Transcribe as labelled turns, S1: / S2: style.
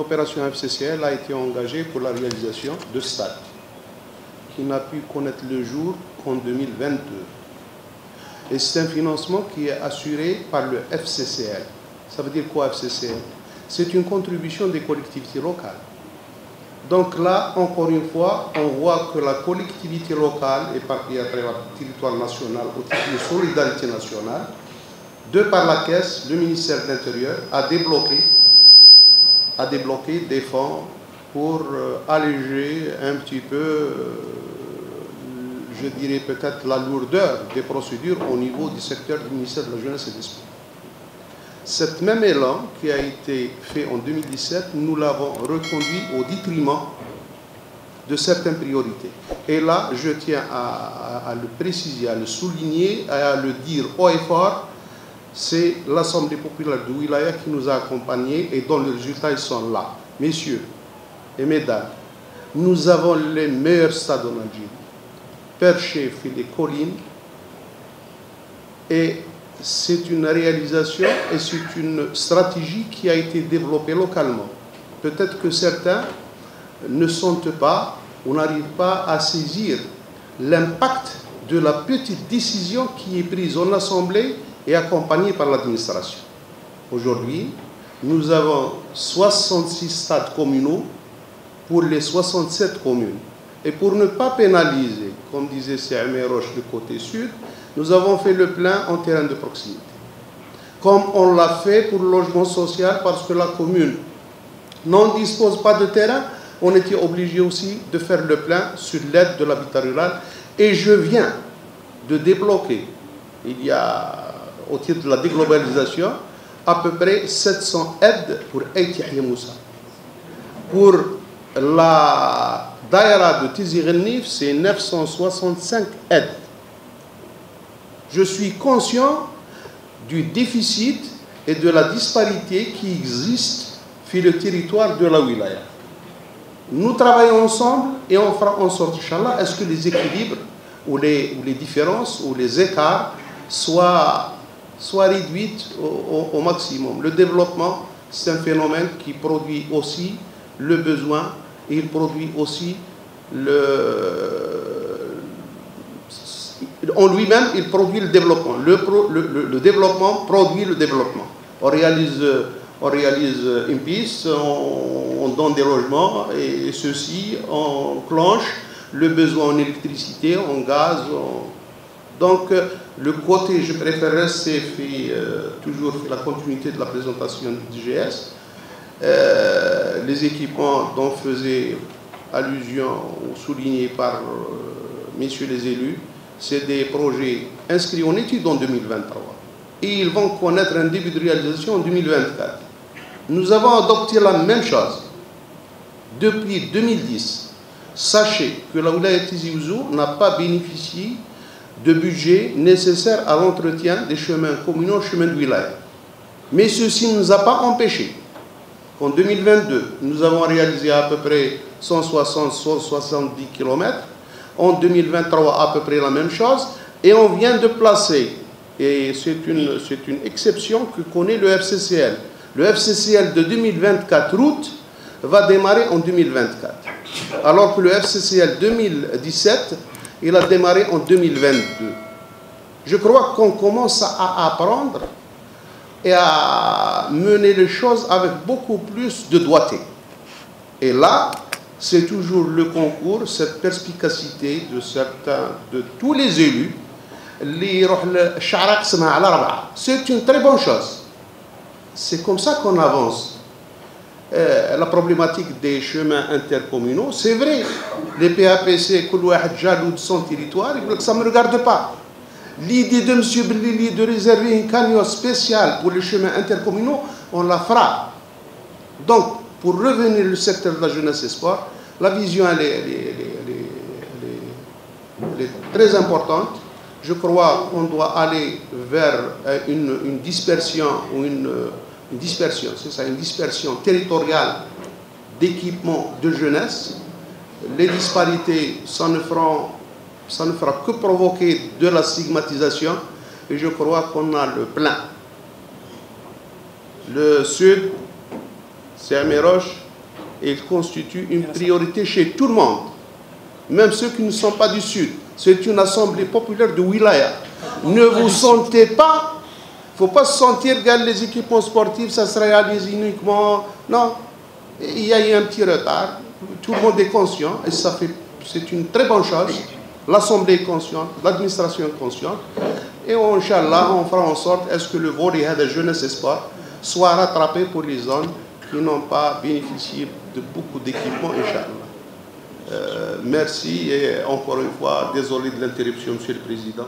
S1: l'opération FCCL a été engagée pour la réalisation de stades qui n'a pu connaître le jour qu'en 2022. Et c'est un financement qui est assuré par le FCCL. Ça veut dire quoi FCCL? C'est une contribution des collectivités locales. Donc là, encore une fois, on voit que la collectivité locale, éparpillée à travers le territoire national, au titre de solidarité nationale, de par la caisse, le ministère de l'Intérieur a débloqué des fonds pour alléger un petit peu, je dirais peut-être la lourdeur des procédures au niveau du secteur du ministère de la Jeunesse et des Sports. Cet même élan qui a été fait en 2017, nous l'avons reconduit au détriment de certaines priorités. Et là, je tiens à le préciser, à le souligner, à le dire haut et fort, c'est l'Assemblée populaire de Wilaya qui nous a accompagnés et dont les résultats ils sont là. Messieurs et mesdames, nous avons les meilleurs stades en Algérie, perchés sur les collines, et c'est une réalisation et c'est une stratégie qui a été développée localement. Peut-être que certains ne sentent pas ou n'arrivent pas à saisir l'impact de la petite décision qui est prise en Assemblée et accompagnée par l'administration. Aujourd'hui, nous avons 66 stades communaux pour les 67 communes. Et pour ne pas pénaliser, comme disait Séamé Roche du côté sud, nous avons fait le plein en terrain de proximité. Comme on l'a fait pour le logement social, parce que la commune n'en dispose pas de terrain, on était obligé aussi de faire le plein sur l'aide de l'habitat rural. Et je viens de débloquer, il y a, au titre de la déglobalisation, à peu près 700 aides pour Aït Yahya Moussa. Pour la Daïra de Tizi Ghennif, c'est 965 aides. Je suis conscient du déficit et de la disparité qui existe sur le territoire de la wilaya. Nous travaillons ensemble et on fera en sorte, Inch'Allah, est-ce que les équilibres ou les différences ou les écarts soient réduits au maximum. Le développement, c'est un phénomène qui produit aussi le besoin et il produit aussi en lui-même, il produit le développement. Le développement produit le développement. On réalise une piste, on donne des logements et ceci enclenche le besoin en électricité, en gaz. Donc, le côté, je préfère rester toujours la continuité de la présentation du DGS. Les équipements dont faisait allusion ou soulignés par messieurs les élus, c'est des projets inscrits en études en 2023. Et ils vont connaître un début de réalisation en 2024. Nous avons adopté la même chose depuis 2010. Sachez que la wilaya Tizi Ouzou n'a pas bénéficié de budget nécessaire à l'entretien des chemins communaux, chemins de wilaya. Mais ceci ne nous a pas empêchés. En 2022, nous avons réalisé à peu près 160-170 km. En 2023, à peu près la même chose. Et on vient de placer, et c'est une exception que connaît le FCCL. Le FCCL de 2024 route va démarrer en 2024. Alors que le FCCL 2017, il a démarré en 2022. Je crois qu'on commence à apprendre et à mener les choses avec beaucoup plus de doigté. Et là, c'est toujours le concours, cette perspicacité de tous les élus. C'est une très bonne chose. C'est comme ça qu'on avance. La problématique des chemins intercommunaux, c'est vrai. Les PAPC, jaloux de son territoire, ça ne me regarde pas. L'idée de M. Blili de réserver une cagnotte spéciale pour les chemins intercommunaux, on la fera. Donc, pour revenir au secteur de la jeunesse et sport, la vision elle est très importante. Je crois qu'on doit aller vers une dispersion ou une dispersion, c'est ça, une dispersion territoriale d'équipements de jeunesse. Les disparités, ça ne fera que provoquer de la stigmatisation, et je crois qu'on a le plein. Le sud, c'est Améroche, il constitue une priorité chez tout le monde, même ceux qui ne sont pas du Sud. C'est une assemblée populaire de wilaya. Ne vous sentez pas, il ne faut pas se sentir, regarde les équipements sportifs, ça se réalise uniquement. Non, il y a eu un petit retard. Tout le monde est conscient et c'est une très bonne chose. L'Assemblée est consciente, l'administration est consciente. Et Inch'Allah, on fera en sorte est-ce que le volet de jeunesse et sport soit rattrapé pour les zones qui n'ont pas bénéficié de beaucoup d'équipements, Inch'Allah. Merci et encore une fois, désolé de l'interruption, Monsieur le Président.